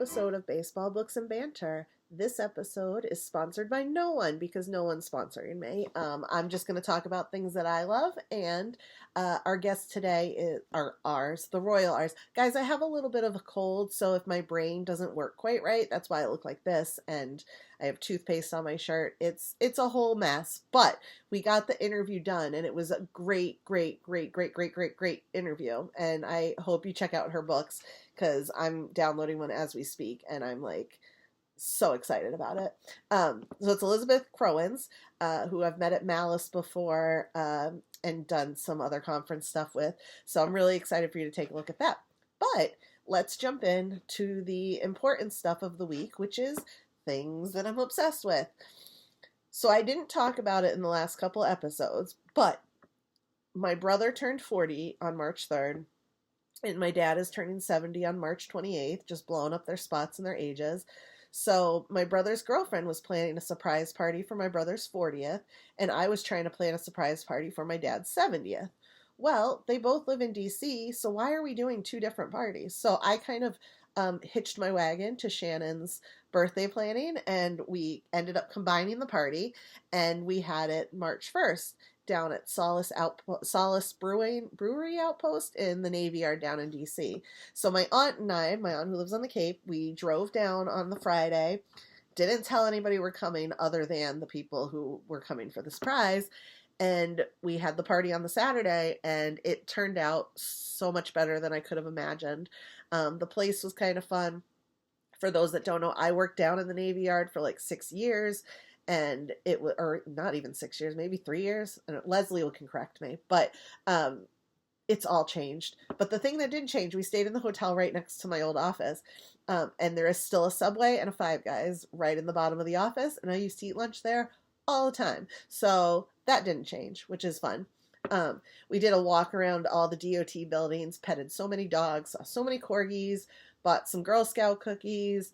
episode of Baseball, Books, and Banter. This episode is sponsored by no one because no one's sponsoring me. I'm just going to talk about things that I love, and our guest today is ours, the royal ours. Guys, I have a little bit of a cold, so if my brain doesn't work quite right, that's why I look like this, and I have toothpaste on my shirt. It's a whole mess, but we got the interview done, and it was a great interview, and I hope you check out her books because I'm downloading one as we speak, and I'm like so excited about it. So it's Elizabeth Crowens, who I've met at Malice before and done some other conference stuff with. So I'm really excited for you to take a look at that. But let's jump in to the important stuff of the week, which is things that I'm obsessed with. So I didn't talk about it in the last couple episodes, but my brother turned 40 on March 3rd. And my dad is turning 70 on March 28th, just blowing up their spots and their ages. So my brother's girlfriend was planning a surprise party for my brother's 40th, and I was trying to plan a surprise party for my dad's 70th. Well, they both live in DC, so why are we doing two different parties? So I kind of hitched my wagon to Shannon's birthday planning, and we ended up combining the party, and we had it March 1st. Down at Solace Brewery Outpost in the Navy Yard down in DC. So my aunt and I, my aunt who lives on the Cape, we drove down on the Friday, didn't tell anybody we're coming other than the people who were coming for the surprise, and we had the party on the Saturday, and it turned out so much better than I could have imagined. The place was kind of fun. For those that don't know, I worked down in the Navy Yard for like 6 years, and it was, or not even 6 years, maybe 3 years. I don't know, Leslie can correct me, but it's all changed. But the thing that didn't change, we stayed in the hotel right next to my old office, and there is still a Subway and a Five Guys right in the bottom of the office, and I used to eat lunch there all the time. So that didn't change, which is fun. We did a walk around all the DOT buildings, petted so many dogs, saw so many corgis, bought some Girl Scout cookies.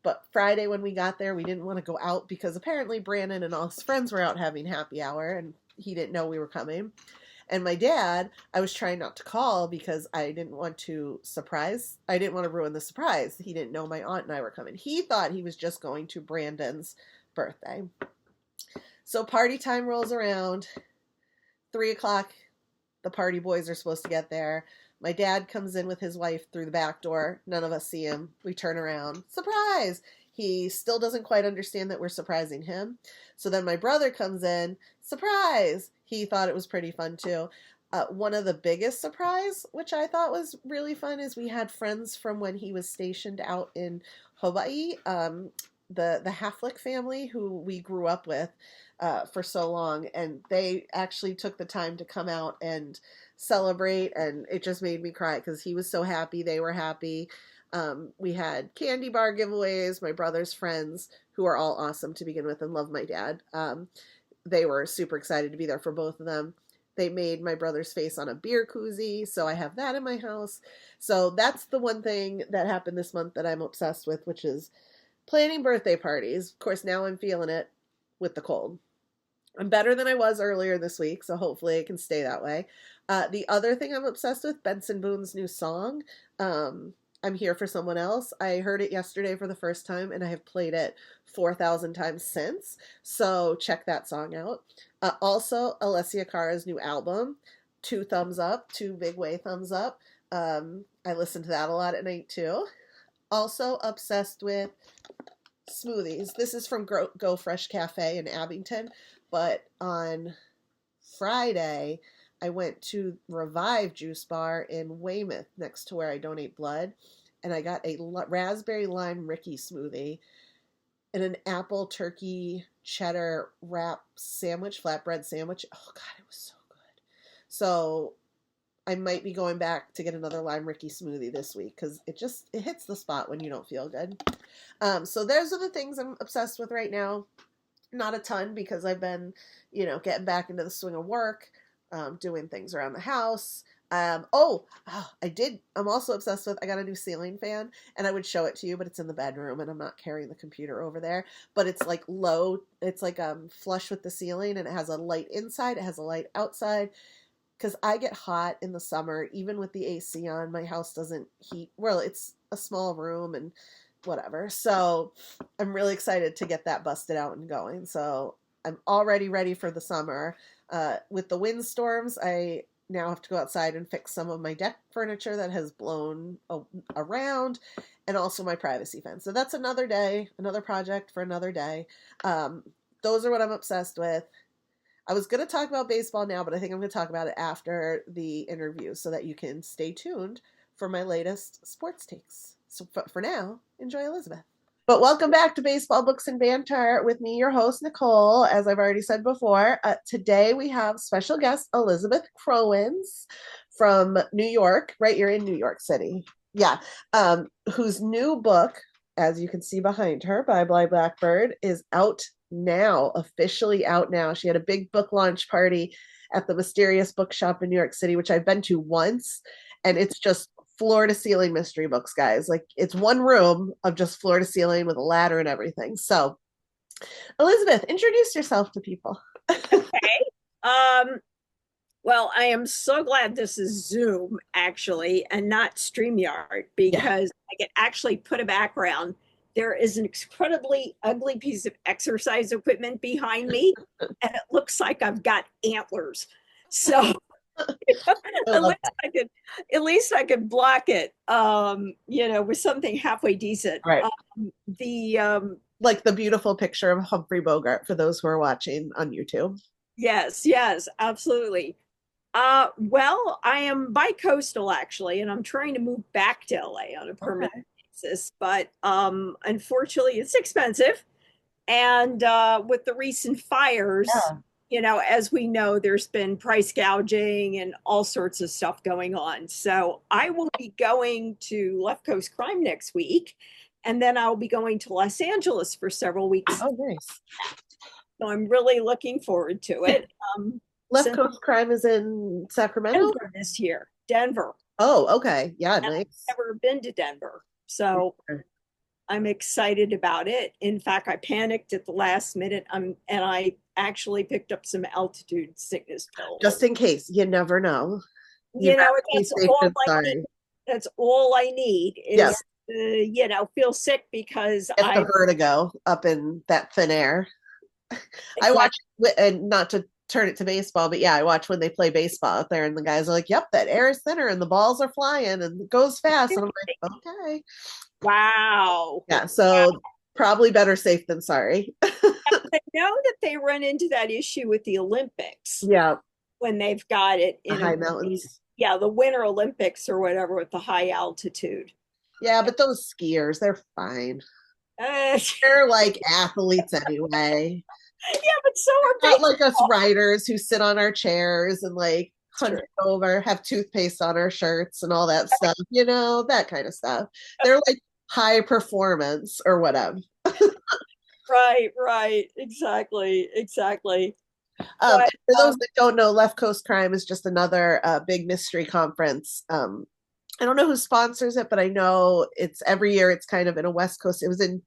But Friday when we got there, we didn't want to go out because apparently Brandon and all his friends were out having happy hour, and he didn't know we were coming. And my dad, I was trying not to call because I didn't want to ruin the surprise. He didn't know my aunt and I were coming. He thought he was just going to Brandon's birthday. So party time rolls around. 3 o'clock, the party boys are supposed to get there. My dad comes in with his wife through the back door. None of us see him. We turn around. Surprise! He still doesn't quite understand that we're surprising him. So then my brother comes in. Surprise! He thought it was pretty fun too. One of the biggest surprise, which I thought was really fun, is we had friends from when he was stationed out in Hawaii. The Haflick family who we grew up with for so long, and they actually took the time to come out and celebrate, and it just made me cry because he was so happy, they were happy. We had candy bar giveaways. My brother's friends, who are all awesome to begin with and love my dad, they were super excited to be there for both of them. They made my brother's face on a beer koozie, so I have that in my house. So that's the one thing that happened this month that I'm obsessed with, which is planning birthday parties. Of course, now I'm feeling it with the cold. I'm better than I was earlier this week, so hopefully it can stay that way. The other thing I'm obsessed with, Benson Boone's new song, I'm Here for Someone Else. I heard it yesterday for the first time, and I have played it 4,000 times since, so check that song out. Also, Alessia Cara's new album, 2 thumbs up, 2 big way thumbs up. I listen to that a lot at night, too. Also obsessed with smoothies. This is from Go Fresh Cafe in Abington, but on Friday, I went to Revive Juice Bar in Weymouth, next to where I donate blood, and I got a raspberry lime Ricky smoothie and an apple turkey cheddar wrap sandwich, flatbread sandwich. Oh God, it was so good. So I might be going back to get another lime Ricky smoothie this week because it hits the spot when you don't feel good. So those are the things I'm obsessed with right now. Not a ton because I've been, getting back into the swing of work, doing things around the house. I did. I'm also obsessed with, I got a new ceiling fan, and I would show it to you, but it's in the bedroom and I'm not carrying the computer over there, but it's like low, it's like flush with the ceiling, and it has a light inside, it has a light outside. because I get hot in the summer, even with the AC on. My house doesn't heat. Well, it's a small room and whatever. So I'm really excited to get that busted out and going. So I'm already ready for the summer. With the windstorms, I now have to go outside and fix some of my deck furniture that has blown around, and also my privacy fence. So that's another day, another project for another day. Um, those are what I'm obsessed with. I was going to talk about baseball now, but I think I'm going to talk about it after the interview so that you can stay tuned for my latest sports takes. So for now, enjoy Elizabeth. But welcome back to Baseball Books and Banter with me, your host, Nicole. As I've already said before, today we have special guest Elizabeth Crowens from New York, right? You're in New York City. Yeah. Whose new book, as you can see behind her, Bye Bye Blackbird, is out now, officially out now. She had a big book launch party at the Mysterious Bookshop in New York City, which I've been to once, and it's just floor to ceiling mystery books, guys. Like, it's one room of just floor to ceiling with a ladder and everything. So, Elizabeth, introduce yourself to people. Okay. Um, well, I am so glad this is Zoom actually and not StreamYard Yeah. because I can actually put a background. There is an incredibly ugly piece of exercise equipment behind me, and it looks like I've got antlers. So I at love least that. I could block it, with something halfway decent. Right. The Like the beautiful picture of Humphrey Bogart for those who are watching on YouTube. Yes, yes, absolutely. Well, I am bi-coastal actually, and I'm trying to move back to LA on a permanent Okay. basis, but unfortunately it's expensive. And with the recent fires, Yeah. as we know, there's been price gouging and all sorts of stuff going on. So I will be going to Left Coast Crime next week, and then I'll be going to Los Angeles for several weeks. Oh, nice. So I'm really looking forward to it. Left Since Coast Crime is in Sacramento. Denver this year, Denver. Oh, okay. Yeah, And nice. I've never been to Denver. So I'm excited about it. In fact, I panicked at the last minute. And I actually picked up some altitude sickness pills. Just in case, you never know. You'd rather be That's safe all than I need. sorry. That's all I need Yeah, is, feel sick because get the vertigo up in that thin air. I exactly. watch, and not to turn it to baseball, but yeah, I watch when they play baseball out there, and the guys are like, "Yep, that air is thinner, and the balls are flying, and it goes fast." And I'm like, "Okay, Wow. yeah." So probably better safe than sorry. I know that they run into that issue with the Olympics Yeah, when they've got it the in high a, mountains. yeah, the Winter Olympics or whatever with the high altitude. Yeah, but those skiers, they're fine. Uh, They're like athletes anyway. yeah, but so are Not like us baseball. writers who sit on our chairs and like It's hunch true. over, have toothpaste on our shirts and all that stuff, that kind of stuff. They're like high performance or whatever. Right, right. Exactly, exactly. But For those that don't know, Left Coast Crime is just another big mystery conference. I don't know who sponsors it, but I know it's every year. It's kind of in a West Coast. It was in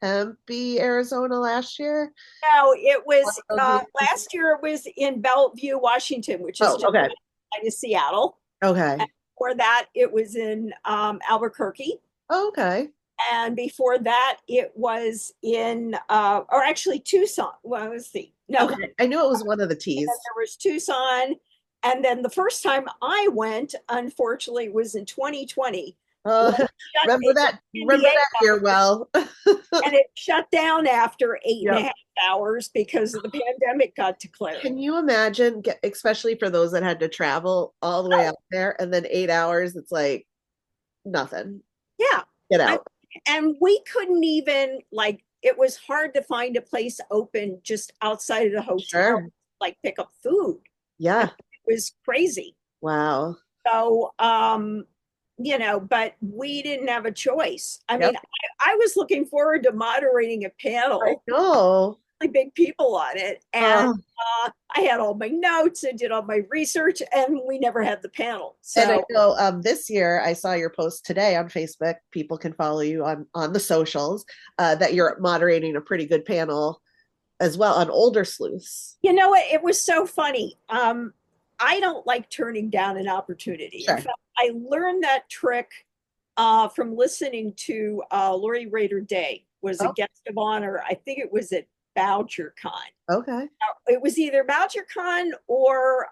Tempe, Arizona last year. no, it One was of those years. last year it was in Bellevue, Washington, which is Oh, just okay, outside of Seattle. And okay, before that, it was in Albuquerque. okay, And before that, it was in, or actually Tucson. Well, let's see. No, okay. I knew it was one of the T's. there was Tucson. And then the first time I went, unfortunately, was in 2020 when Uh, remember it shut that? San Remember Diego, that year well. and it shut down after eight and a Yep. half hours because of the pandemic got declared. Can you imagine, especially for those that had to travel all the way Oh, out there, and then 8 hours? It's like nothing. yeah. Get I, out. and we couldn't even, like, it was hard to find a place open just outside of the hotel, Sure. like pick up food. I Yeah. mean, it was crazy. Wow. So, but we didn't have a choice. I Yep. mean, I was looking forward to moderating a I panel, know. really big people on it. And Uh, I had all my notes and did all my research, and we never had the panel. and I So, know this year I saw your post today on Facebook. People can follow you on the socials that you're moderating a pretty good panel as well on older sleuths. you know what? It was so funny. I don't like turning down an opportunity. In Sure. fact, I learned that trick from listening to Lori Raider Day was a Oh, guest of honor. I think it was at BoucherCon. okay. It was either BoucherCon or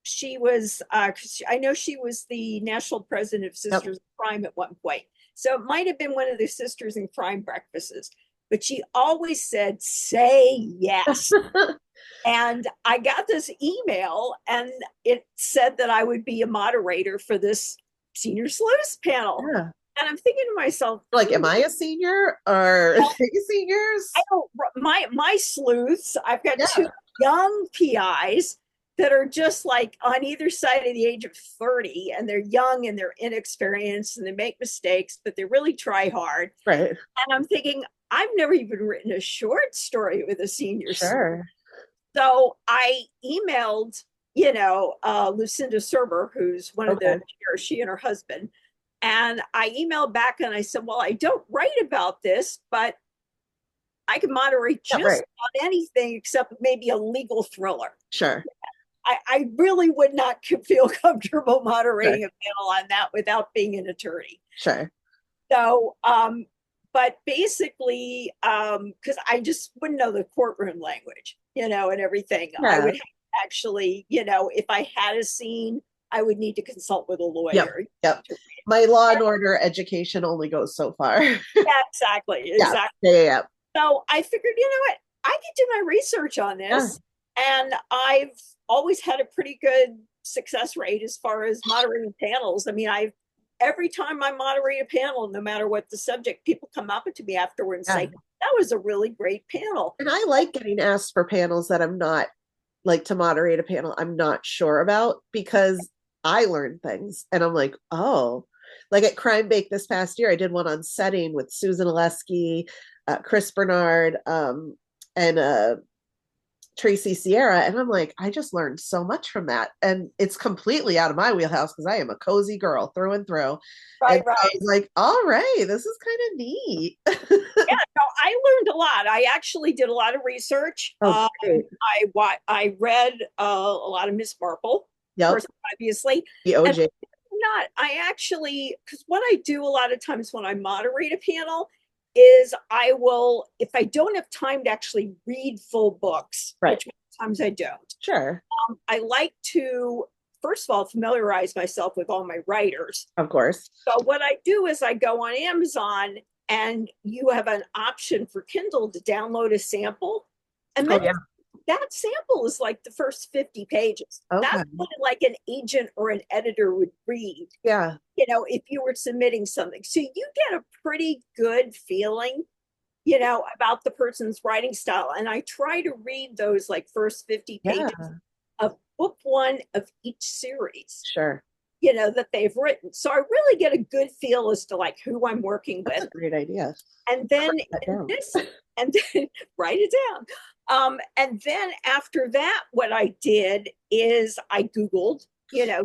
she was, I know she was the national president of Yep. Sisters in Crime at one point. So it might have been one of the Sisters in Crime breakfasts, but she always said, say yes. And I got this email and it said that I would be a moderator for this senior sleuths panel. Yeah. And I'm thinking to myself, Like, am I a senior or are they I seniors? don't, my sleuths, I've got Yeah. two young PIs that are just like on either side of the age of 30, and they're young and they're inexperienced and they make mistakes, but they really try hard. Right. And I'm thinking, I've never even written a short story with a senior sleuth. Sure. So I emailed, Lucinda Serber, who's one of the Okay. chairs, she and her husband. And I emailed back and I said, well, I don't write about this, but I can moderate Yeah, just right. about anything except maybe a legal thriller. Sure. I really would not feel comfortable Sure. moderating a panel on that without being an attorney. Sure. So, but basically, because I just wouldn't know the courtroom language, and everything. I Yeah. would actually, if I had a scene, I would need to consult with a Yep. lawyer. Yep. My Law and Order education only goes so far. Yeah, exactly, Yeah. exactly. Yeah. Yeah. So I figured, what, I could do my research on Yeah. this, and I've always had a pretty good success rate as far as moderating panels. I mean, every time I moderate a panel, no matter what the subject, people come up to me afterwards and Yeah. say, that was a really great panel. And I like getting asked for panels that I'm not like to moderate a panel I'm not sure about because I learn things and I'm like, oh, like at Crime Bake this past year, I did one on setting with Susan Oleski, Chris Bernard, and Tracy Sierra. And I'm like, I just learned so much from that. And it's completely out of my wheelhouse because I am a cozy girl through and through. And Right, so I right. was like, all right, this is kind of neat. Yeah, no, I learned a lot. I actually did a lot of research. Oh, great. I read a lot of Miss Marple, of Yep. course, obviously. The And OJ. not, I actually, because what I do a lot of times when I moderate a panel is I will, if I don't have time to actually read full books, Right. which sometimes I don't, Sure. I like to, first of all, familiarize myself with all my writers. Of course. So what I do is I go on Amazon and you have an option for Kindle to download a sample. And Oh, then yeah. that sample is like the first 50 pages. Okay. That's what like an agent or an editor would read, Yeah. if you were submitting something. So you get a pretty good feeling, about the person's writing style. And I try to read those like first 50 Yeah. pages of book one of each series, Sure. that they've written. So I really get a good feel as to like who I'm working That's with. a great idea. And then Write that down. and then write it down. And then after that, what I did is I Googled,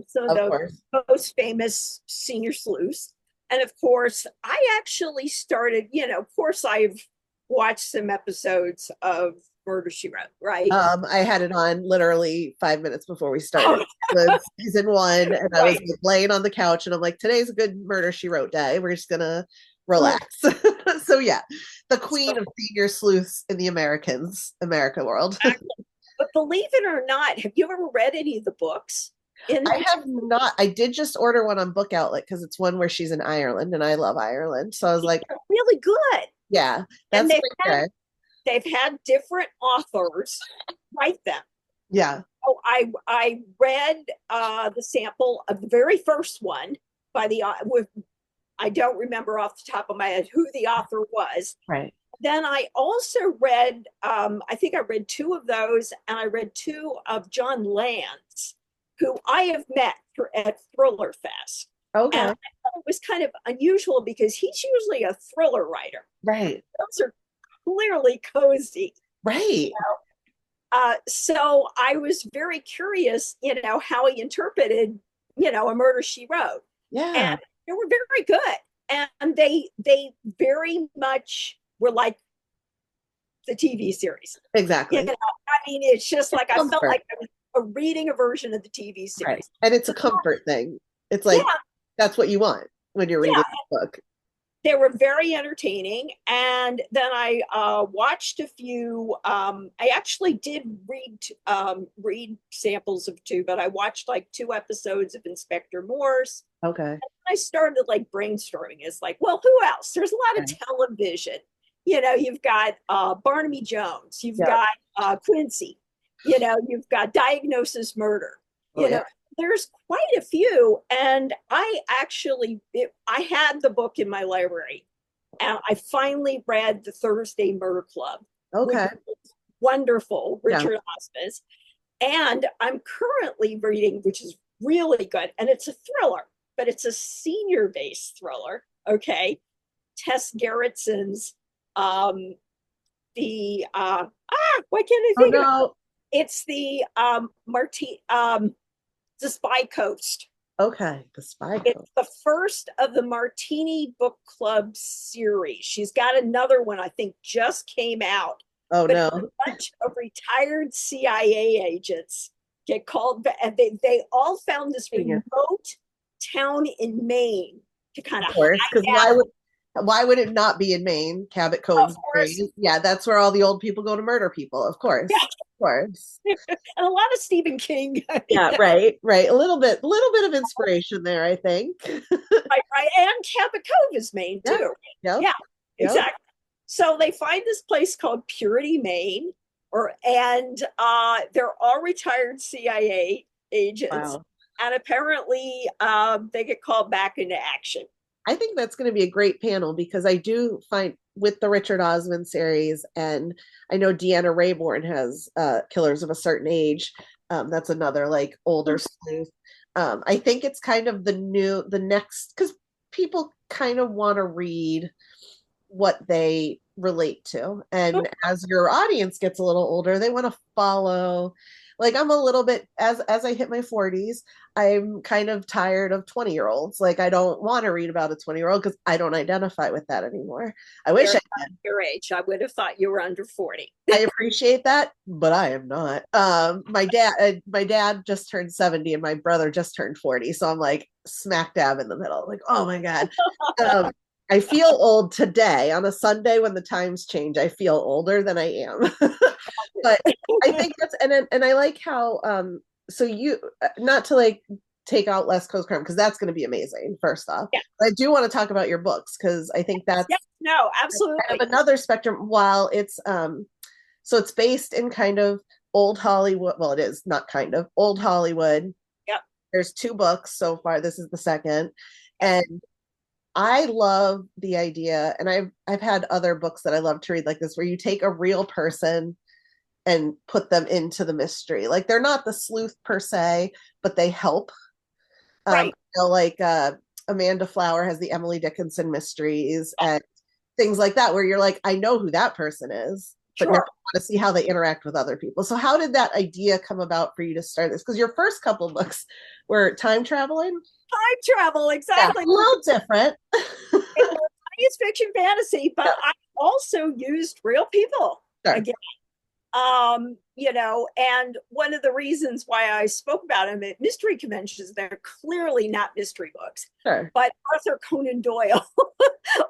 some of Of the course. most famous senior sleuths. And of course, I actually started, of course, I've watched some episodes of Murder, She Wrote, right? I had it on literally 5 minutes before we started. Oh, It was season one, and I was right. like, laying on the couch, and I'm like, today's a good Murder She Wrote day. We're just gonna relax. So yeah, the queen of senior sleuths in the America world. But believe it or not, have you ever read any of the books? I have not. I did just order one on Book Outlet because it's one where she's in Ireland, and I love Ireland. So I was like, Really good. yeah, And that's they've had different authors write them. yeah. Oh, I read the sample of the very first one by the with I don't remember off the top of my head who the author was. Right. Then I also read I think I read two of those, and I read two of John Land's, who I have met at Thriller Fest. Okay. And I thought it was kind of unusual because he's usually a thriller writer. Right. Those are clearly cozy. Right. So I was very curious, how he interpreted, A Murder, She Wrote. Yeah. And they were very good. And they very much were like the TV series. Exactly. I mean, it's just like I felt like I was reading a version of the TV Right. series. And it's a comfort thing. It's Yeah, like that's what you want when you're yeah, reading a book. they were very entertaining. And then I watched a few. I actually did read samples of two, but I watched like two episodes of Inspector Morse. Okay. I started like brainstorming. It's like, well, who else? There's a lot of Okay. television. You know, you've got Barnaby Jones, you've Yeah. got Quincy, you know, you've got Diagnosis Murder. Oh You yeah. know, there's quite a few. And I had the book in my library, and I finally read the Thursday Murder Club, which Okay. is wonderful, Yeah. Richard Osman's. And I'm currently reading, which is really good, and it's a thriller, but it's a senior based thriller. Okay. Tess Gerritsen's, um, why can't I Oh think of it? no. It's the Spy Coast. Okay. The Spy It's Code. the first of the Martini Book Club series. She's got another one, I think, just came out, Oh but it's a no. bunch of retired CIA agents get called back, and they all found this Yeah. remote town in Maine to kind Of of course. Because hide out. why would it not be in Maine? Cabot Of Cove's course, Maine. Yeah, that's where all the old people go to murder people. Of course. yeah, Of course. and a lot of Stephen King. Yeah, right, right. A little bit of inspiration there, I think. Right, right. And Cabot Cove is Maine Yeah. too. Yep. Yeah, Yep. exactly. So they find this place called Purity, Maine, and they're all retired CIA agents, Wow. and apparently they get called back into action. I think that's going to be a great panel because I do find with the Richard Osman series, and I know Deanna Raybourn has Killers of a Certain Age. That's another like older sleuth. I think it's kind of the next, because people kind of want to read what they relate to. And as your audience gets a little older, they want to follow. Like I'm a little bit as I hit my 40s, I'm kind of tired of 20-year-olds. Like I don't want to read about a 20-year-old because I don't identify with that anymore. I wish You're I not your age. I would have thought you were under 40. I appreciate that, but I am not. My dad just turned 70 and my brother just turned 40. So I'm like smack dab in the middle. Like, oh my God. Um, I feel old today on a Sunday when the times change. I feel older than I am. But I think and I like how so you not to like take out West Coast Crime because that's going to be amazing first off. Yeah. But I do want to talk about your books because I think that's Yeah. No, kind absolutely. of another spectrum. While it's so it's based in kind of old Hollywood. Well, it is not kind of old Hollywood. Yep. There's two books so far. This is the second, Yep. and I love the idea. And I've had other books that I love to read like this, where you take a real person and put them into the mystery. Like they're not the sleuth per se, but they help. Right. Like Amanda Flower has the Emily Dickinson mysteries and things like that, where you're like, I know who that person is, but now I Sure. want to see how they interact with other people. So how did that idea come about for you to start this? Because your first couple of books were time traveling. Time travel, Yeah, exactly. a little different. It was science fiction fantasy, but Yeah, I also used real people sure, again. You know, and one of the reasons why I spoke about them at mystery conventions, they're clearly not mystery books, sure. but Arthur Conan Doyle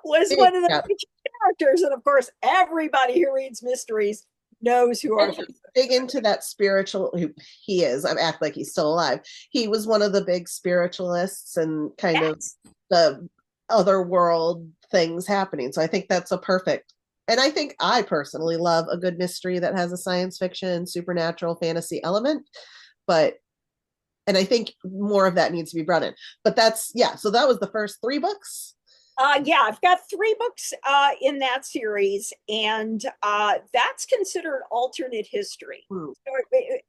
was one of the Yeah. major characters. And of course, everybody who reads mysteries knows who And Arthur dig into that spiritual. He is. I act like he's still alive. He was one of the big spiritualists and kind of is. the other world things happening. So I think that's a perfect. And I think I personally love a good mystery that has a science fiction, supernatural, fantasy element. But and I think more of that needs to be brought in. But that's yeah. So that was the first three books. Yeah, I've got three books in that series, and that's considered alternate history, Hmm.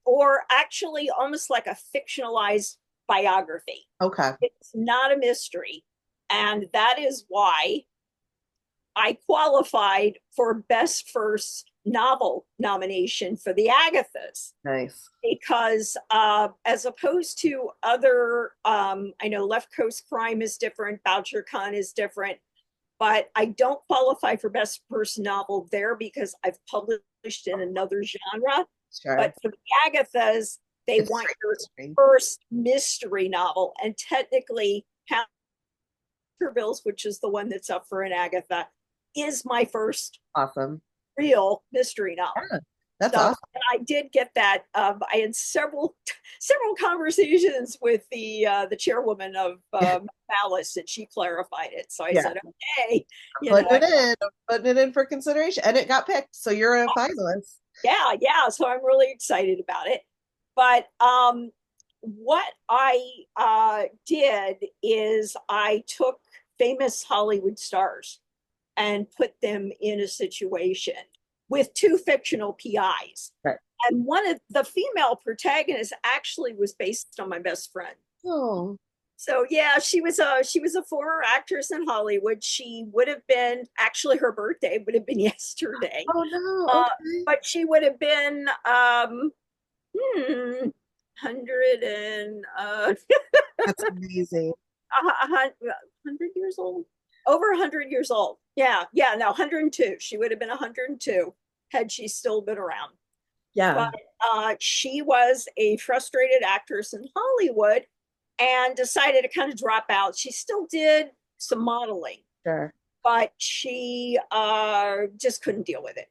or actually almost like a fictionalized biography. Okay. It's not a mystery, and that is why I qualified for Best First Novel nomination for the Agathas, Nice. because as opposed to other, I know Left Coast Crime is different, Boucher Khan is different, but I don't qualify for Best First Novel there because I've published in another genre. Sure. But for the Agathas, they It's want straight your mystery. first mystery novel. And technically, Bills, which is the one that's up for an Agatha, is my first Awesome. real mystery novel. Yeah, that's So awesome. I did get that. I had several conversations with the chairwoman of Malice, and she clarified it. So I Yeah, said, okay, I'm you know, putting it in. I'm putting it in for consideration, and it got picked. So you're a finalist. yeah, yeah. So I'm really excited about it. But what I did is I took famous Hollywood stars and put them in a situation with two fictional PIs. Right. And one of the female protagonists actually was based on my best friend. Oh, So yeah, she was a former actress in Hollywood. She would have been actually her birthday would have been yesterday, oh no. uh, Okay. but she would have been 100 and That's amazing. 100 years old, over 100 years old. Yeah, yeah, no, 102. She would have been 102 had she still been around. But Yeah. she was a frustrated actress in Hollywood and decided to kind of drop out. She still did some modeling, Sure. but she just couldn't deal with it.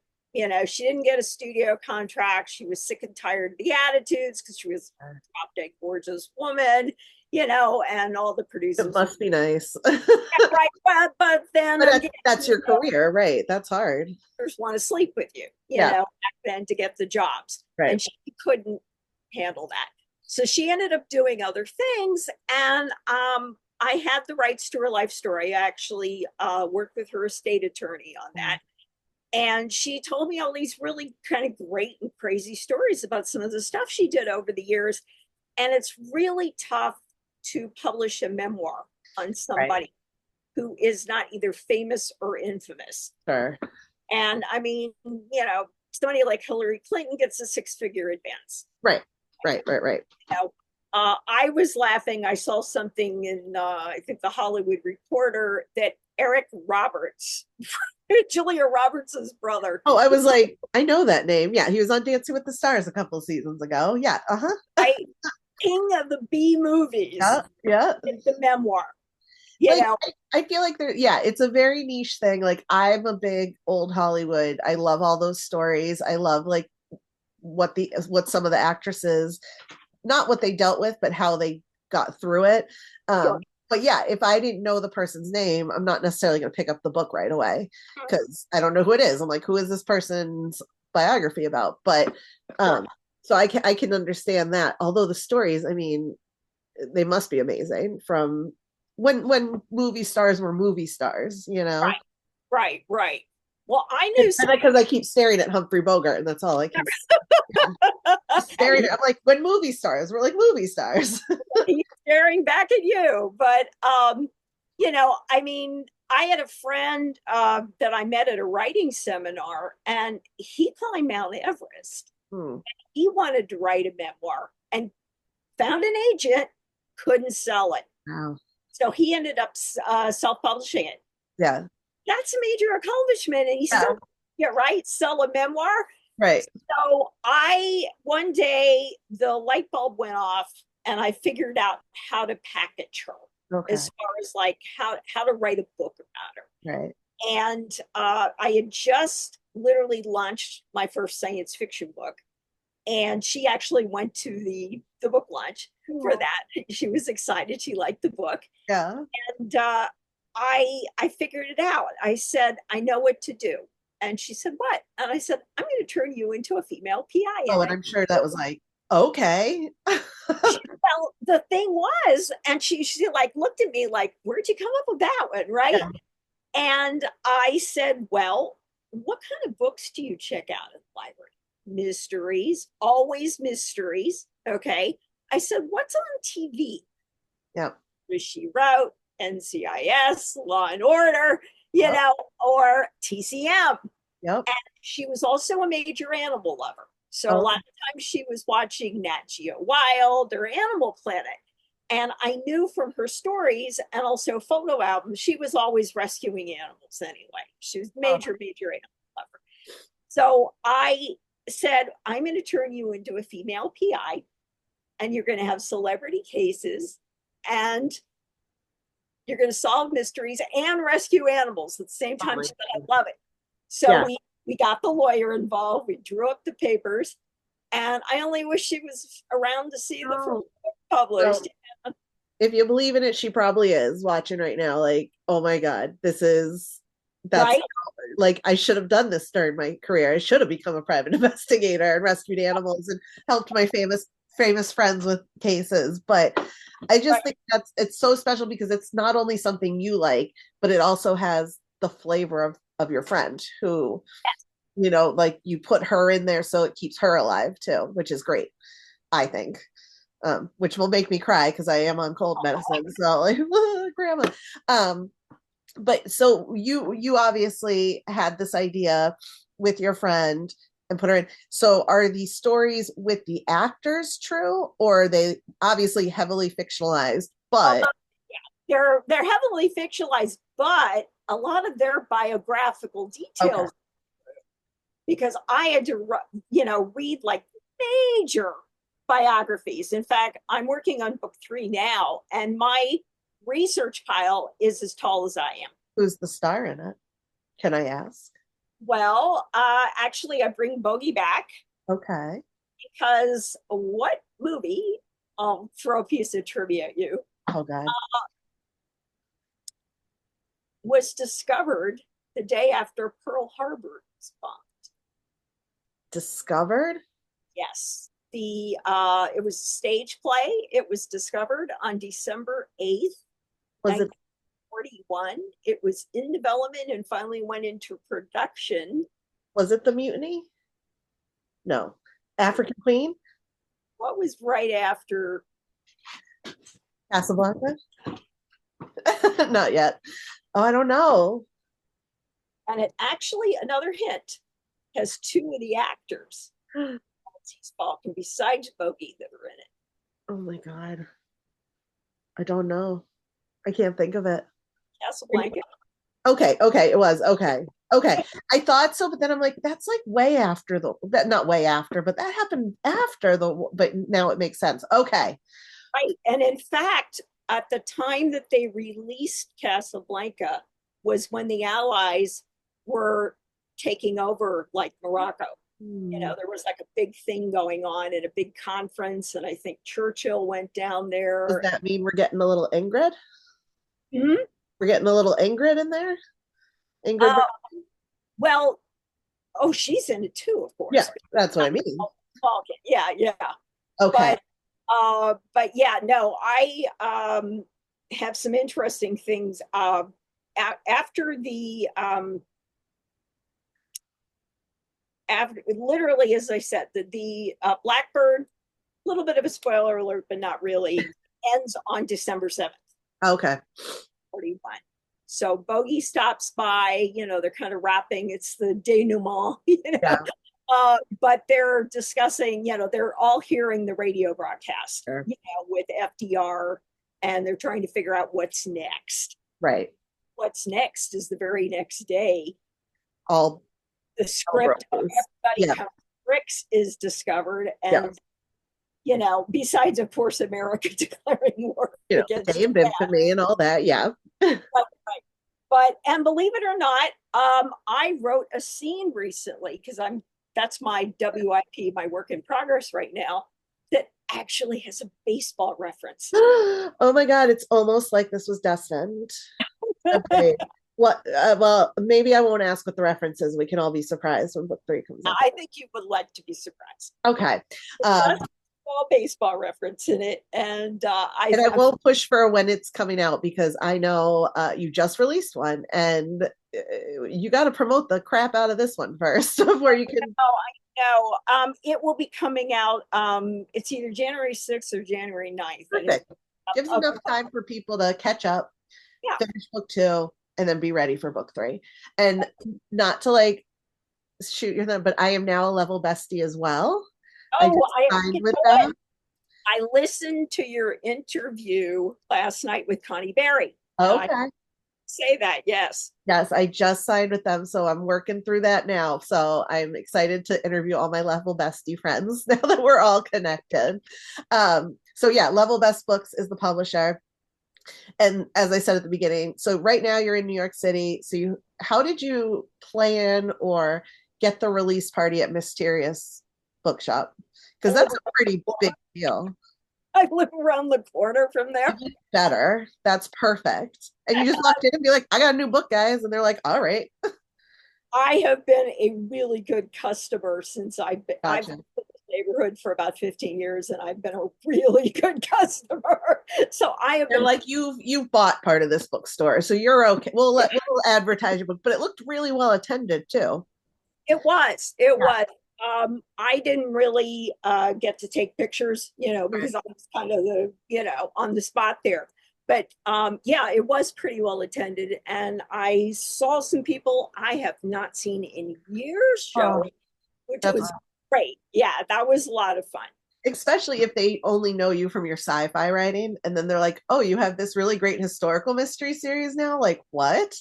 She didn't get a studio contract. She was sick and tired of the attitudes because she was a drop dead gorgeous woman, and all the It producers, must be nice. right. But then But again, that's your career, right? That's hard. producers want to sleep with you, Yeah. back then to get the jobs. Right. And she couldn't handle that. So she ended up doing other things. And I had the rights to her life story. I actually worked with her estate attorney on that. And she told me all these really kind of great and crazy stories about some of the stuff she did over the years. And it's really tough to publish a memoir on Right. somebody who is not either famous or infamous. Sure. And I mean, somebody like Hillary Clinton gets a six-figure advance. Right. Right. Right. Right. I was laughing. I saw something in, I think, the Hollywood Reporter that Eric Roberts, Julia Roberts' brother, Oh, I was like, I know that name. Yeah, he was on Dancing with the Stars a couple of seasons ago. Yeah. Uh-huh. right? King of the B movies, Yeah. Yeah. is the memoir. You Like know, I feel like yeah, it's a very niche thing. Like I'm a big old Hollywood. I love all those stories. I love like what some of the actresses, not what they dealt with, but how they got through it. sure. But yeah, if I didn't know the person's name, I'm not necessarily going to pick up the book right away because I don't know who it is. I'm like, who is this person's biography about? But Sure. so I can understand that. Although the stories, I mean, they must be amazing from when movie stars were movie stars, you know. Right, right, right. Well, I And knew some, because I keep staring at Humphrey Bogart, and that's all I can. Yeah. Just staring. I'm like, when movie stars, we're like movie stars. he's staring back at you. But I mean, I had a friend that I met at a writing seminar, and he climbed Mount Everest. Hmm. He wanted to write a memoir and found an agent, couldn't sell it. Wow. So he ended up self-publishing it. Yeah. That's a major accomplishment, and he Yeah. still, yeah, right, sell a memoir. Right. So one day the light bulb went off, and I figured out how to package her Okay. as far as like how to write a book about her. Right. And I had just literally launched my first science fiction book, and she actually went to the book launch for that. She was excited. She liked the book, Yeah. and I figured it out. I said, I know what to do. And she said, what? And I said, I'm going to turn you into a female PI. Oh, and I'm sure that was like, okay. Well, the thing was, and she like looked at me like, where'd you come up with that one? Right. Yeah. And I said, well, what kind of books do you check out at the library? Mysteries, always mysteries. Okay. I said, what's on TV? Yeah. She wrote NCIS, Law and Order, Yep. or TCM. Yep. And she was also a major animal lover. So a lot of times she was watching Nat Geo Wild or Animal Planet. And I knew from her stories and also photo albums, she was always rescuing animals anyway. She was major, major animal lover. So I said, I'm going to turn you into a female PI. and you're going to have celebrity cases, and you're going to solve mysteries and rescue animals at the same Oh time. my She said, God. I love it. So Yeah. we got the lawyer involved. We drew up the papers, and I only wish she was around to see the first No. book So published. if you believe in it, she probably is watching right now. Like, oh my God, that's Right? like, I should have done this during my career. I should have become a private investigator and rescued animals and helped my famous friends with cases. But I just Right. think it's so special because it's not only something you like, but it also has the flavor of your friend who, like you put her in there so it keeps her alive too, which is great, I think. Which will make me cry because I am on cold medicine. So like, grandma. Um, but so you obviously had this idea with your friend and put her in. So are these stories with the actors true, or are they obviously heavily fictionalized? But They're heavily fictionalized, but a lot of their biographical okay, details, because I had to, read like major biographies. In fact, I'm working on book 3 now, and my research pile is as tall as I am. who's the star in it? Can I ask? Well, actually, I bring Bogey back Okay. because what movie? I'll throw a piece of trivia at you. Oh God. Was discovered the day after Pearl Harbor was bombed. Discovered? Yes. It was a stage play. It was discovered on December 8th, Was it 1941. It was in development and finally went into production. the mutiny? No. African Queen? What was right after? Casablanca? Not yet. Oh, I don't know. And it actually, another hint, has 2 of the actors, Falcon, besides Bogey, that are in it. Oh my God. I don't know. I can't think of it. Casablanca. Okay, okay, it was okay. Okay. I thought so, but then I'm like, that's like way after that, not way after, but that happened after but now it makes sense. Okay. Right. And in fact, at the time that they released Casablanca was when the Allies were taking over like Morocco. There was like a big thing going on at a big conference, and I think Churchill went down Does there. that mean we're getting a little Ingrid? Mhm. We're getting a little Ingrid in there? Ingrid? Uh, well, oh, she's in it too, of Yeah, course. that's what I mean. Falcon. Yeah, yeah. Okay. But yeah, no, I have some interesting things. After literally, as I said, the Blackbird, a little bit of a spoiler alert, but not really, ends on December 7th, Okay. 41. So Bogey stops by, they're kind of wrapping, it's the denouement, Yeah. But they're discussing, they're all hearing the radio broadcast, Sure. with FDR, and they're trying to figure out what's next. Right. What's next is the very next day. All The script of Everybody yeah. Comes Bricks is discovered, and besides, of course, America declaring war against named infamy and all that. Yeah. Right. But, and believe it or not, I wrote a scene recently because that's my WIP, my work in progress right now, that actually has a baseball reference. Oh my God, it's almost like this was destined. Okay. What? Well, maybe I won't ask what the reference is. We can all be surprised when book 3 comes out. I think you would like to be surprised. Okay. Baseball reference in it, and I will push for when it's coming out because I know you just released one, and you got to promote the crap out of this one first before you can. I know. It will be coming out. It's either January 6th or January 9th. Perfect. Gives enough time for people to catch up, finish book 2, and then be ready for book 3. And not to like shoot your thumb, but I am now a level bestie as well. I signed with them. I listened to your interview last night with Connie Berry. Okay. say that. Yes. Yes, I just signed with them, so I'm working through that now. So I'm excited to interview all my Level Bestie friends now that we're all connected. So yeah, Level Best Books is the publisher. And as I said at the beginning, so right now you're in New York City. So how did you plan or get the release party at Mysterious Bookshop? Because that's a pretty big deal. I live around the corner from there. Even better. That's perfect. And you just walked in and be like, I got a new book, guys. And they're like, all right. I have been a really good customer since I've Gotcha. been in this neighborhood for about 15 years, and I've been a really good customer. So I have They're been. like, you've bought part of this bookstore, so you're okay. We'll advertise your book, but it looked really well attended too. It was. It Yeah. was. I didn't really get to take pictures, Right. because I was kind of on the spot there. But yeah, it was pretty well attended, and I saw some people I have not seen in years Oh, showing, which that's was great. Yeah, that was a lot of fun. especially if they only know you from your sci-fi writing, and then they're like, "Oh, you have this really great historical mystery series now." Like, what?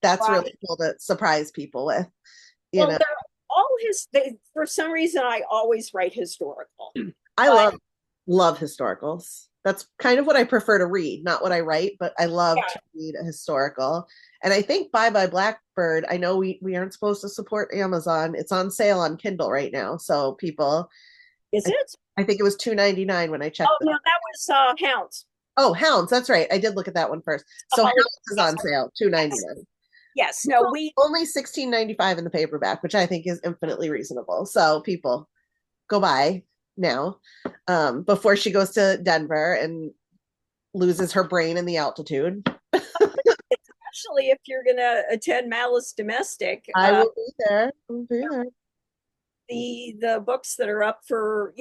That's really Right. cool to surprise people with, you Well, know. they're all for some reason, I always write historical, I but love historicals. That's kind of what I prefer to read, not what I write, but I love yeah, to read a historical. And I think Bye Bye Blackbird, I know we aren't supposed to support Amazon. It's on sale on Kindle right now. So people, is I, it? I think it was $2.99 when I checked Oh it. no, that was Hounds. Oh, Hounds, that's right. I did look at that one first. The So holiday Hounds is on special. sale, Yes. 2.99. Yes. No, we. Only 16.95 in the paperback, which I think is infinitely reasonable. So people go buy now, before she goes to Denver and loses her brain in the altitude. Especially if you're going to attend Malice Domestic, I will be there. I'll be there. the books that are up for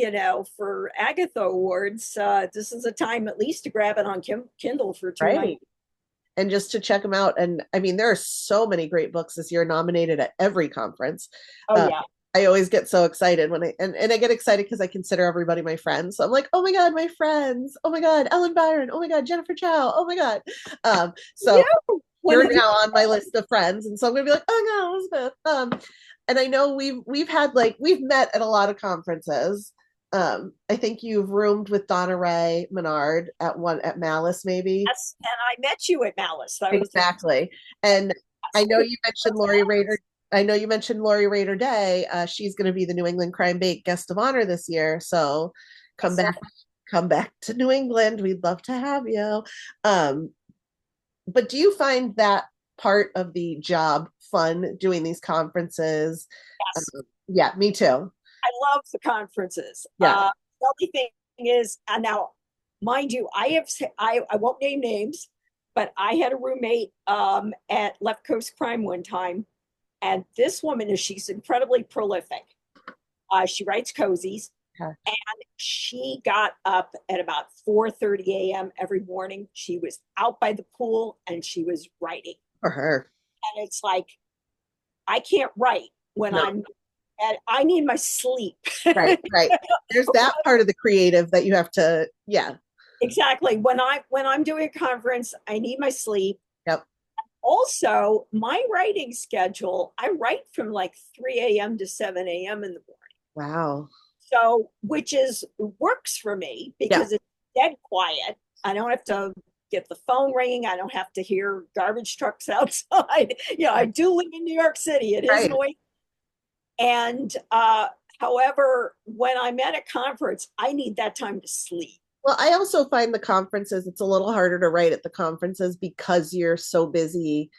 for Agatha Awards. This is a time at least to grab it on Kindle for 2.99. Right. And just to check them out. And I mean, there are so many great books this year nominated at every conference. Oh Uh, yeah. I always get so excited when and I get excited because I consider everybody my friends. So I'm like, oh my God, my friends. Oh my God, Ellen Byron. Oh my God, Jennifer Chow. Oh my God. So Yeah. One you're of the now on my list of friends. And so I'm gonna be like, oh no, Elizabeth. And I know we've had we've met at a lot of conferences. I think you've roomed with Donna Ray Menard at Malice, maybe. Yes, and I met you at Malice. That was Exactly. And I know you mentioned Lori Raider. I know you mentioned Lori Raider Day. She's going to be the New England Crime Bake guest of honor this year. So come so back, come back to New England. We'd love to have you. Um, but do you find that part of the job fun doing these conferences? yes, Yeah, me too. I love the conferences. Yeah. The only thing is, now, mind you, I won't name names, but I had a roommate at Left Coast Crime one time, and this woman she's incredibly prolific. She writes cozies, Okay. and she got up at about 4:30 a.m. every morning. She was out by the pool and she was writing. For her. And it's like, I can't write when No. I need my sleep. Right. Right. There's that part of the creative that you have to. Yeah. Exactly. When I'm doing a conference, I need my sleep. Yep. Also, my writing schedule, I write from like 3 a.m. to 7 a.m. in the morning. Wow. So, which is works for me Yeah. because it's dead quiet. I don't have to get the phone ringing. I don't have to hear garbage trucks outside. I do live in New York City. It is Right. noisy. And however, when I'm at a conference, I need that time to sleep. Well, I also find the conferences, it's a little harder to write at the conferences because you're so busy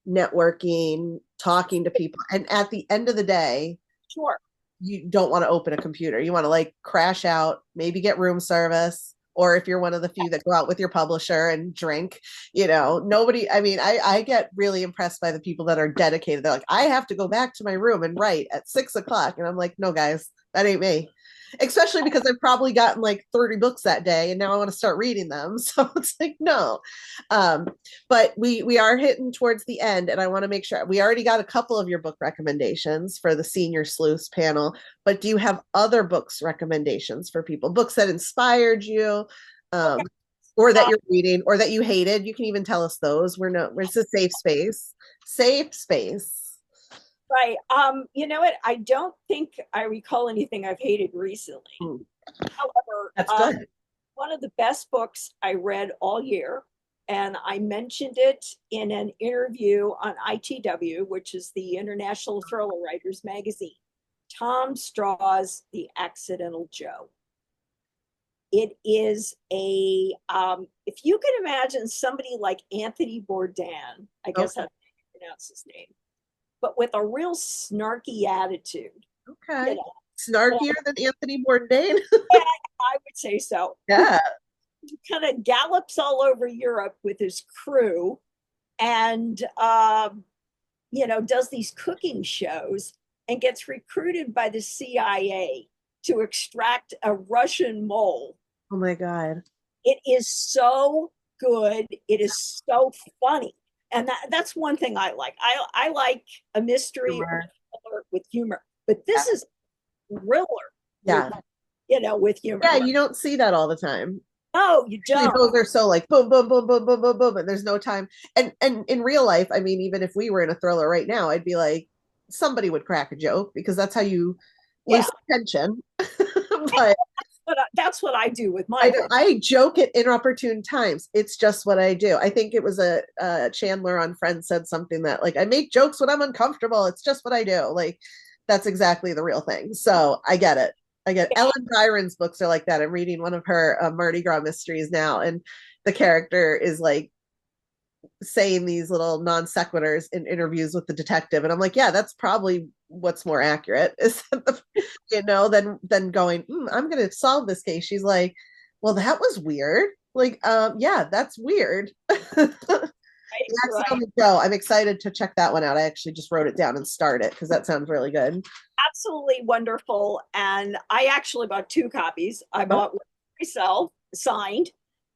networking, talking to people. And at the end of the day, Sure. you don't want to open a computer. You want to crash out, maybe get room service. Or if you're one of the few that go out with your publisher and drink, nobody, I mean, I get really impressed by the people that are dedicated. They're like, I have to go back to my room and write at 6 o'clock. And I'm like, no, guys, that ain't me. Especially because I've probably gotten 30 books that day and now I want to start reading them. So it's like, no. Um, but we are hitting towards the end and I want to make sure we already got a couple of your book recommendations for the senior sleuths panel, but do you have other books recommendations for people, books that inspired you? Okay. or that Uh, you're reading, or that you hated. You can even tell us those. It's a safe space. Safe space. right. You know what? I don't think I recall anything I've hated recently. Hmm. However, That's good. one of the best books I read all year, and I mentioned it in an interview on ITW, which is the International Thriller Writers Magazine. Tom Straw's The Accidental Joe. It is if you can imagine somebody like Anthony Bourdain, I guess Okay. that's how you pronounce his name, but with a real snarky attitude, you Okay. know. Snarkier than Anthony Bourdain. Yeah, I would say so. Who Yeah. kind of gallops all over Europe with his crew and does these cooking shows and gets recruited by the CIA to extract a Russian mole. Oh my God. It is so good. It is so funny. And that's one thing I like. I like a mystery or Humor. thriller with humor, but Yeah. this is thriller with Yeah. with humor. Yeah, you don't see that all the time. No, you Usually don't. those are so like boom, boom, boom, boom, boom, boom, boom, and there's no time. And in real life, I mean, even if we were in a thriller right now, I'd be like, somebody would crack a joke because that's how you Yeah, lose tension. But but that's what I do with my book. I joke at inopportune times. It's just what I do. I think it was a Chandler on Friends said something that like I make jokes when I'm uncomfortable. It's just what I do. Like that's exactly the real thing. So I get it. I get Yeah, Ellen Byron's books are like that. I'm reading one of her Mardi Gras mysteries now, and the character is like saying these little non sequiturs in interviews with the detective, and I'm like, yeah, that's probably what's more accurate is than going, I'm going to solve this case. She's like, well, that was weird. Like, yeah, that's weird. right, The right. Accidental Joe. I'm excited to check that one out. I actually just wrote it down and start it because that sounds really good. Absolutely wonderful. And I actually bought two copies. I Oh, bought one for myself, signed,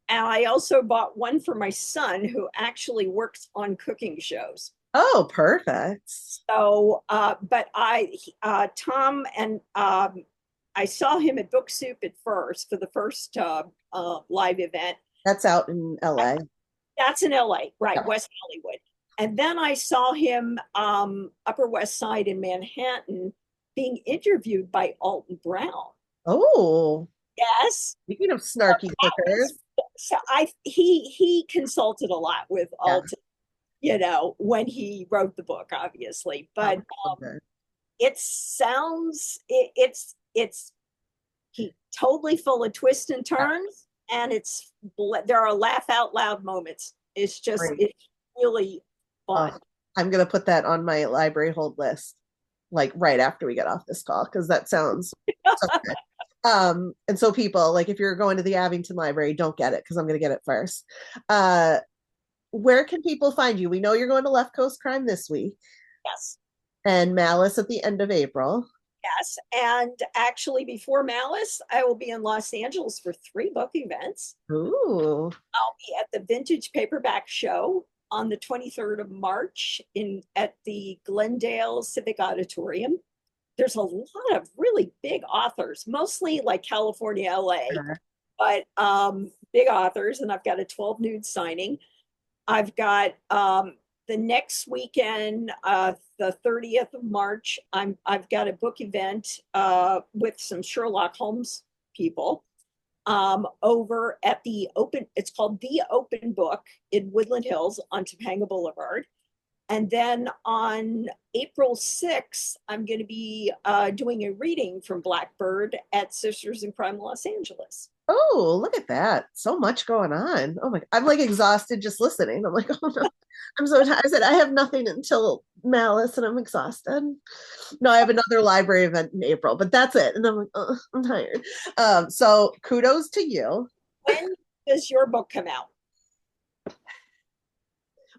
and I also bought one for my son who actually works on cooking shows. oh, perfect. So, but Tom and I saw him at Book Soup at first for the first live event. That's out in LA. That's in LA, right, Yeah. West Hollywood. And then I saw him Upper West Side in Manhattan being interviewed by Alton Brown. Oh, Yes. speaking of So snarky clickers. he consulted a lot with Yeah, Alton, when he wrote the book, obviously. that But was so good. it sounds it's he totally full of twists and Yeah, turns, and there are laugh out loud moments. great. It's really Oh, fun. I'm gonna put that on my library hold list, like right after we get off this call, because that sounds so good. And so people, like if you're going to the Abington Library, don't get it because I'm gonna get it first. Uh, where can people find you? We know you're going to Left Coast Crime this week Yes. and Malice at the end of April. Yes. And actually, before Malice, I will be in Los Angeles for three book events. Ooh, I'll be at the Vintage Paperback Show on the 23rd of March at the Glendale Civic Auditorium. There's a lot of really big authors, mostly like California, LA, sure. but big authors. And I've got a 12 nude signing. I've got the next weekend, the 30th of March. I've got a book event with some Sherlock Holmes people over at the open. It's called The Open Book in Woodland Hills on Topanga Boulevard. And then on April 6th, I'm going to be doing a reading from Blackbird at Sisters in Crime Los Angeles. Oh, look at that. So much going on. Oh my, I'm like exhausted just listening. I'm like, oh no, I'm so tired. I said, I have nothing until Malice and I'm exhausted. No, I have another library event in April, but that's it. And I'm like, I'm tired. So kudos to you. When does your book come out?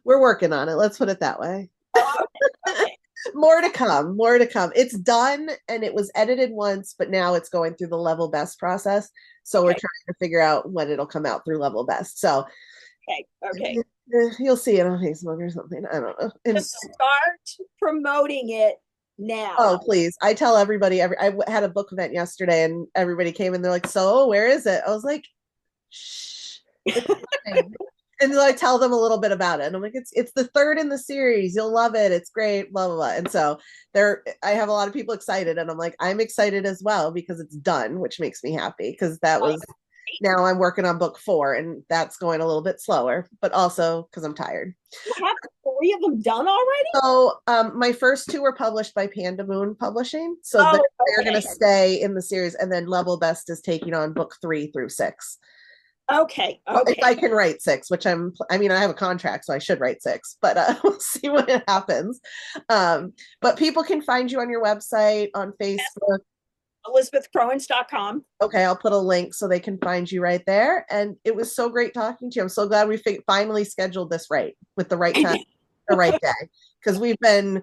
We're working on it. Let's put it that way. Oh, okay. More to come, more to come. It's done and it was edited once, but now it's going through the level best process. So we're Okay. trying to figure out when it'll come out through level best. So Okay. Okay. you'll see it on Facebook or something. I don't know. And Just start promoting it now. oh, please. I tell everybody I had a book event yesterday and everybody came and they're like, "So, where is it?" I was like, "Shh. It's fine. And then I tell them a little bit about it. And I'm like, it's the third in the series. You'll love it. It's great, blah, blah, blah. And so I have a lot of people excited. And I'm like, I'm excited as well because it's done, which makes me happy because that was, now I'm working on book 4 and that's going a little bit slower, but also because I'm tired. You have 3 of them done already? So my first 2 were published by Panda Moon Publishing. So Oh, they're okay. going to stay in the series. And then Level Best is taking on book 3 through 6. Okay. If I Okay. can write 6, which I mean, I have a contract, so I should write 6, but we'll see what happens. But people can find you on your website, on Facebook. ElizabethCrowens.com. Okay, I'll put a link so they can find you right there. And it was so great talking to you. I'm so glad we finally scheduled this right with the right time, the right day, because we've been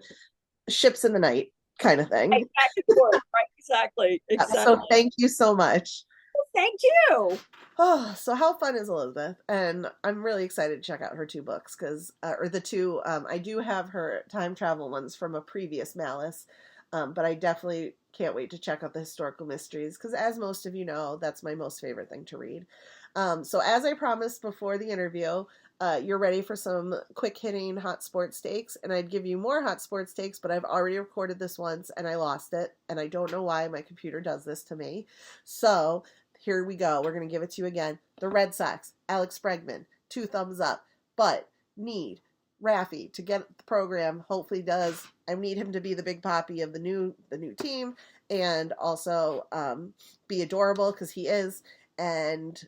ships in the night kind of thing. Right, back and forth. Right, exactly. So thank you so much. Thank you. Oh, so how fun is Elizabeth? And I'm really excited to check out her 2 books because, or the 2, I do have her time travel ones from a previous Malice, but I definitely can't wait to check out the historical mysteries because, as most of you know, that's my most favorite thing to read. So, as I promised before the interview, you're ready for some quick hitting hot sports takes, and I'd give you more hot sports takes, but I've already recorded this once and I lost it, and I don't know why my computer does this to me. So, here we go. We're going to give it to you again. The Red Sox, Alex Bregman, 2 thumbs up, but need Raffy to get the program. Hopefully does. I need him to be the big poppy of the new team, and also be adorable because he is. And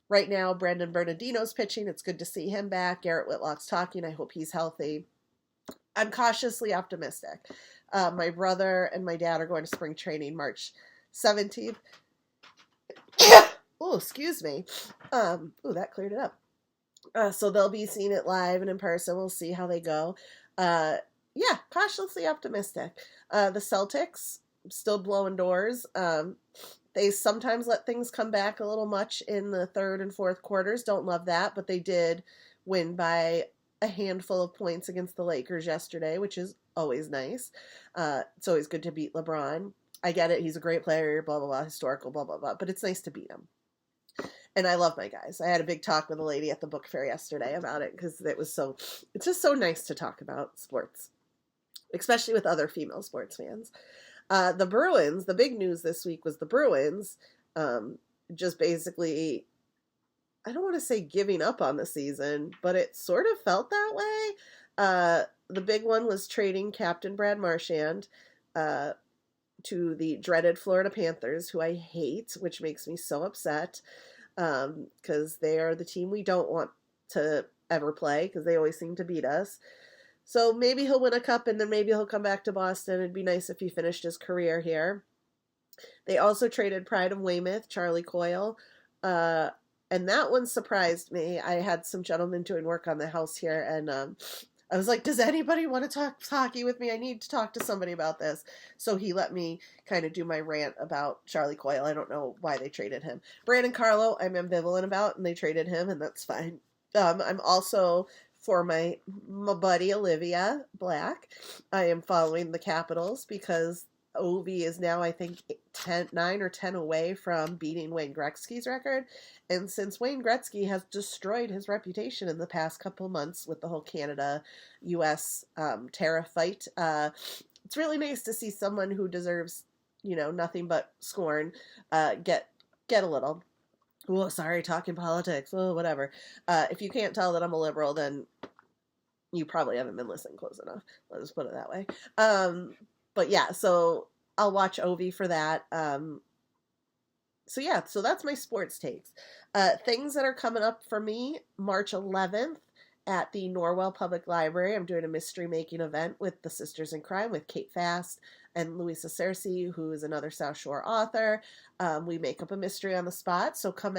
right now, Brandon Bernardino's pitching. It's good to see him back. Garrett Whitlock's talking. I hope he's healthy. I'm cautiously optimistic. My brother and my dad are going to spring training March 17th. Oh, excuse me. That cleared it up. So they'll be seeing it live and in person. We'll see how they go. Yeah, cautiously optimistic. The Celtics still blowing doors. They sometimes let things come back a little much in the 3rd and 4th quarters. Don't love that, but they did win by a handful of points against the Lakers yesterday, which is always nice. It's always good to beat LeBron. I get it. He's a great player, blah, blah, blah, historical, blah, blah, blah. But it's nice to beat him. And I love my guys. I had a big talk with a lady at the book fair yesterday about it because it's just so nice to talk about sports, especially with other female sports fans. The Bruins, the big news this week was the Bruins just basically, I don't want to say giving up on the season, but it sort of felt that way. The big one was trading Captain Brad Marchand to the dreaded Florida Panthers, who I hate, which makes me so upset because they are the team we don't want to ever play because they always seem to beat us. So maybe he'll win a cup and then maybe he'll come back to Boston. It'd be nice if he finished his career here. They also traded Pride of Weymouth, Charlie Coyle, and that one surprised me. I had some gentlemen doing work on the house here, and I was like, does anybody want to talk hockey with me? I need to talk to somebody about this. So he let me kind of do my rant about Charlie Coyle. I don't know why they traded him. Brandon Carlo, I'm ambivalent about, and they traded him, and that's fine. I'm also, for my buddy Olivia Black, I am following the Capitals because Ovi is now, I think, 9 or 10 away from beating Wayne Gretzky's record. And since Wayne Gretzky has destroyed his reputation in the past couple months with the whole Canada-U.S. tariff fight, it's really nice to see someone who deserves, nothing but scorn get a little. Oh, sorry, talking politics. Oh, whatever. If you can't tell that I'm a liberal, then you probably haven't been listening close enough. Let's put it that way. But yeah, so I'll watch Ovi for that. So that's my sports takes. Things that are coming up for me, March 11th at the Norwell Public Library. I'm doing a mystery making event with the Sisters in Crime with Kate Fast and Louisa Cersei, who is another South Shore author. We make up a mystery on the spot, so come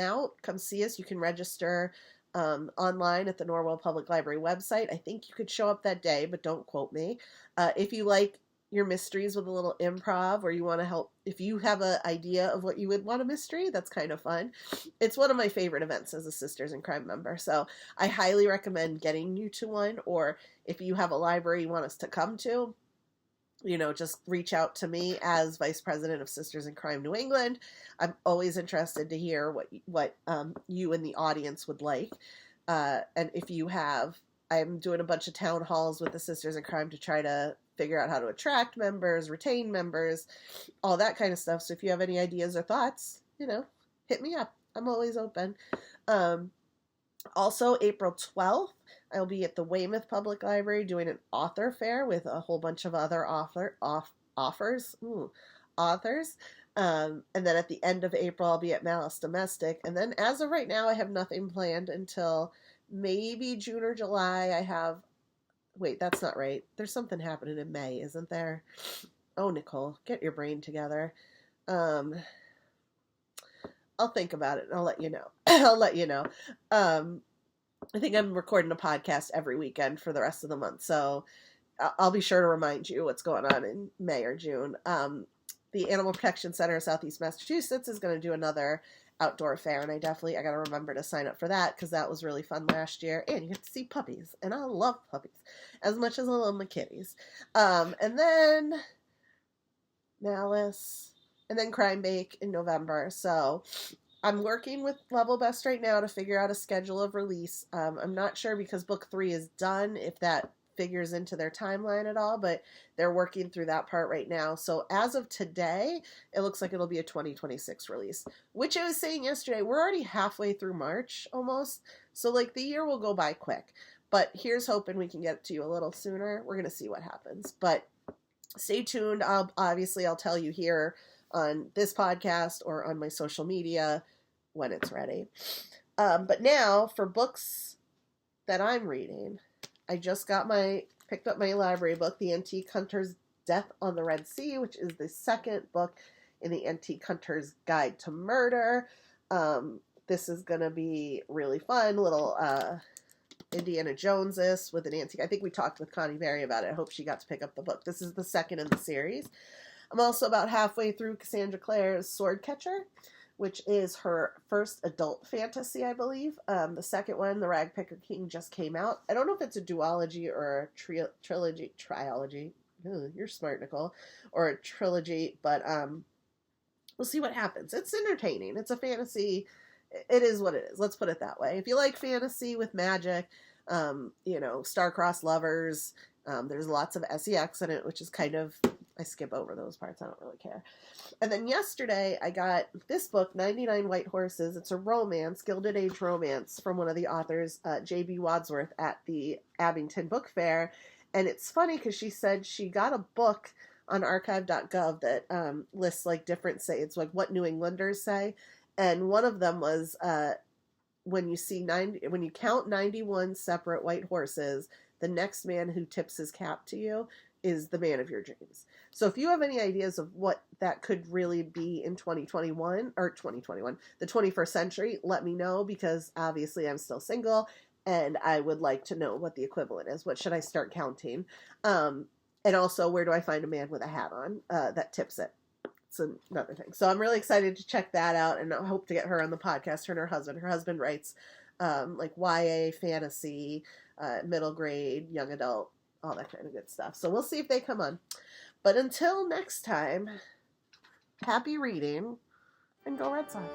see us. You can register online at the Norwell Public Library website. I think you could show up that day, but don't quote me. If you like your mysteries with a little improv, or you want to help, if you have an idea of what you would want a mystery, that's kind of fun. It's one of my favorite events as a Sisters in Crime member, so I highly recommend getting you to one, or if you have a library you want us to come to, just reach out to me as Vice President of Sisters in Crime New England. I'm always interested to hear what you and the audience would like. And if you have, I'm doing a bunch of town halls with the Sisters in Crime to try to figure out how to attract members, retain members, all that kind of stuff. So if you have any ideas or thoughts, hit me up. I'm always open. Also, April 12th, I'll be at the Weymouth Public Library doing an author fair with a whole bunch of other authors. And then at the end of April, I'll be at Malice Domestic. And then as of right now, I have nothing planned until maybe June or July. Wait, that's not right. There's something happening in May, isn't there? Oh, Nicole, get your brain together. I'll think about it and I'll let you know. I think I'm recording a podcast every weekend for the rest of the month, so I'll be sure to remind you what's going on in May or June. The Animal Protection Center of Southeast Massachusetts is going to do another outdoor fair, and I got to remember to sign up for that because that was really fun last year, and you get to see puppies, and I love puppies as much as I love my kitties. And then Malice, and then Crime Bake in November. So I'm working with Level Best right now to figure out a schedule of release. I'm not sure because book 3 is done, if that figures into their timeline at all, but they're working through that part right now. So as of today, it looks like it'll be a 2026 release, which I was saying yesterday, we're already halfway through March almost. So the year will go by quick, but here's hoping we can get it to you a little sooner. We're going to see what happens, but stay tuned. I'll tell you here on this podcast or on my social media when it's ready. But now for books that I'm reading, I just picked up my library book, The Antique Hunter's Death on the Red Sea, which is the second book in the Antique Hunter's Guide to Murder. This is going to be really fun, little Indiana Jones-ish with an antique. I think we talked with Connie Berry about it. I hope she got to pick up the book. This is the second in the series. I'm also about halfway through Cassandra Clare's Swordcatcher, which is her first adult fantasy, I believe. The second one, The Ragpicker King, just came out. I don't know if it's a duology or a trilogy. Ooh, you're smart, Nicole. Or a trilogy, but we'll see what happens. It's entertaining. It's a fantasy. It is what it is. Let's put it that way. If you like fantasy with magic, star-crossed lovers, there's lots of sex in it, which is kind of, I skip over those parts. I don't really care. And then yesterday I got this book, 99 White Horses. It's a romance, Gilded Age romance from one of the authors, J.B. Wadsworth, at the Abington Book Fair. And it's funny because she said she got a book on archive.gov that lists different it's what New Englanders say. And one of them was when you count 91 separate white horses, the next man who tips his cap to you is the man of your dreams. So if you have any ideas of what that could really be in 2021, the 21st century, let me know, because obviously I'm still single and I would like to know what the equivalent is. What should I start counting? And also, where do I find a man with a hat on that tips it? It's another thing. So I'm really excited to check that out, and I hope to get her on the podcast, her and her husband. Her husband writes YA, fantasy, middle grade, young adult, all that kind of good stuff. So we'll see if they come on. But until next time, happy reading, and go Red Sox.